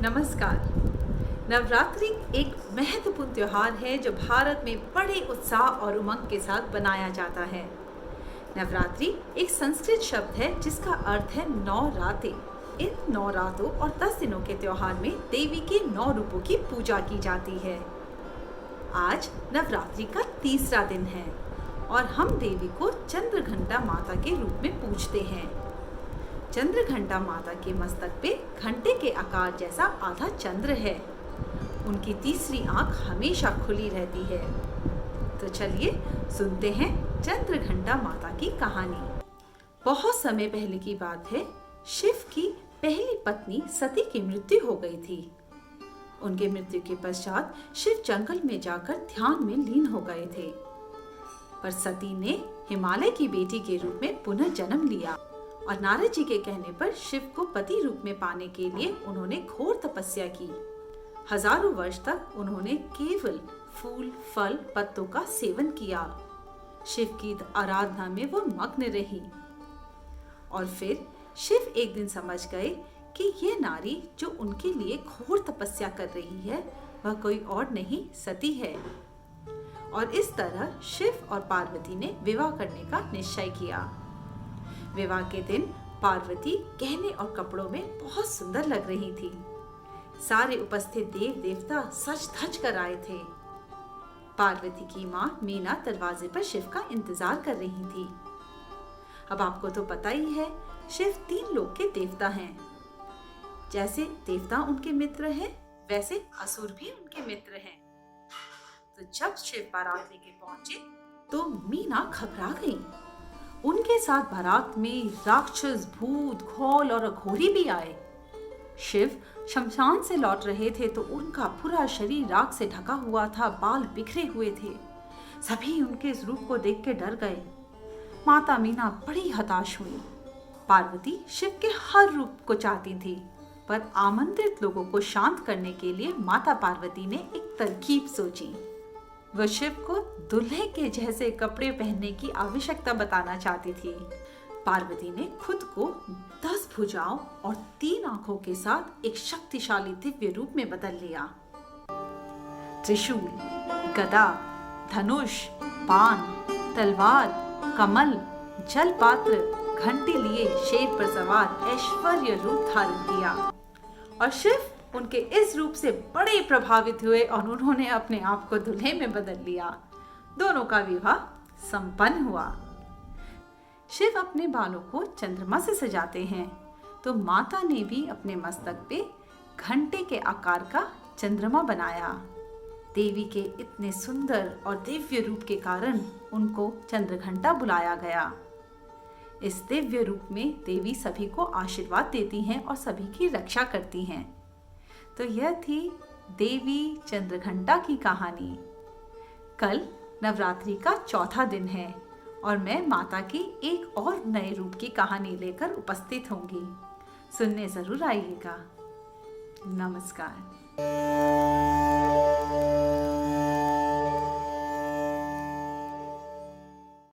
नमस्कार। नवरात्रि एक महत्वपूर्ण त्योहार है जो भारत में बड़े उत्साह और उमंग के साथ बनाया जाता है। नवरात्रि एक संस्कृत शब्द है जिसका अर्थ है 9 रातें। इन 9 रातों और 10 दिनों के त्योहार में देवी के 9 रूपों की पूजा की जाती है। आज नवरात्रि का तीसरा दिन है और हम देवी को चंद्रघंटा माता के रूप में पूजते हैं। चंद्रघंटा माता के मस्तक पे घंटे के आकार जैसा आधा चंद्र है। उनकी तीसरी आंख हमेशा खुली रहती है। तो चलिए सुनते हैं चंद्रघंटा माता की कहानी। बहुत समय पहले की बात है। शिव की पहली पत्नी सती की मृत्यु हो गई थी। उनके मृत्यु के पश्चात शिव जंगल में जाकर ध्यान में लीन हो गए थे। पर सती ने हिमालय की बेटी के रूप में पुनः जन्म लिया और नारद जी के कहने पर शिव को पति रूप में पाने के लिए उन्होंने घोर तपस्या की। हजारों वर्ष तक उन्होंने केवल फूल, फल, पत्तों का सेवन किया। शिव की आराधना में वो मग्न रही। और फिर शिव एक दिन समझ गए कि ये नारी जो उनके लिए घोर तपस्या कर रही है वह कोई और नहीं सती है। और इस तरह शिव और पार्वती ने विवाह करने का निश्चय किया। विवाह के दिन पार्वती गहने और कपड़ों में बहुत सुंदर लग रही थी। सारे उपस्थित देव देवता सज धज कर आए थे। पार्वती की माँ मीना दरवाजे पर शिव का इंतजार कर रही थी। अब आपको तो पता ही है, शिव 3 लोक के देवता हैं। जैसे देवता उनके मित्र हैं, वैसे असुर भी उनके मित्र हैं। तो जब शिव बारात लेके पहुंचे तो मीना घबरा गई। उनके साथ बारात में राक्षस, भूत, घोल और अघोरी भी आए। शिव शमशान से लौट रहे थे तो उनका पूरा शरीर राख से ढका हुआ था, बाल बिखरे हुए थे। सभी उनके इस रूप को देख के डर गए। माता मीना बड़ी हताश हुई। पार्वती शिव के हर रूप को चाहती थी, पर आमंत्रित लोगों को शांत करने के लिए माता पार्वती ने एक तरकीब सोची। वह शिव को दूल्हे के जैसे कपड़े पहनने की आवश्यकता बताना चाहती थी। पार्वती ने खुद को 10 भुजाओं और 3 आंखों के साथ एक शक्तिशाली दिव्य रूप में बदल लिया। त्रिशूल, गदा, धनुष, बाण, तलवार, कमल, जलपात्र, घंटी लिए शेर पर सवार ऐश्वर्य रूप धारण किया। और शिव उनके इस रूप से बड़े प्रभावित हुए और उन्होंने अपने आप को दूल्हे में बदल लिया। दोनों का विवाह संपन्न हुआ। शिव अपने बालों को चंद्रमा से सजाते हैं, तो माता ने भी अपने मस्तक पे घंटे के आकार का चंद्रमा बनाया। देवी के इतने सुंदर और दिव्य रूप के कारण उनको चंद्रघंटा बुलाया गया। इस दिव्य रूप में देवी सभी को आशीर्वाद देती हैं और सभी की रक्षा करती हैं। तो यह थी देवी चंद्रघंटा की कहानी। कल नवरात्रि का चौथा दिन है और मैं माता की एक और नए रूप की कहानी लेकर उपस्थित होंगी। सुनने जरूर आइएगा। नमस्कार।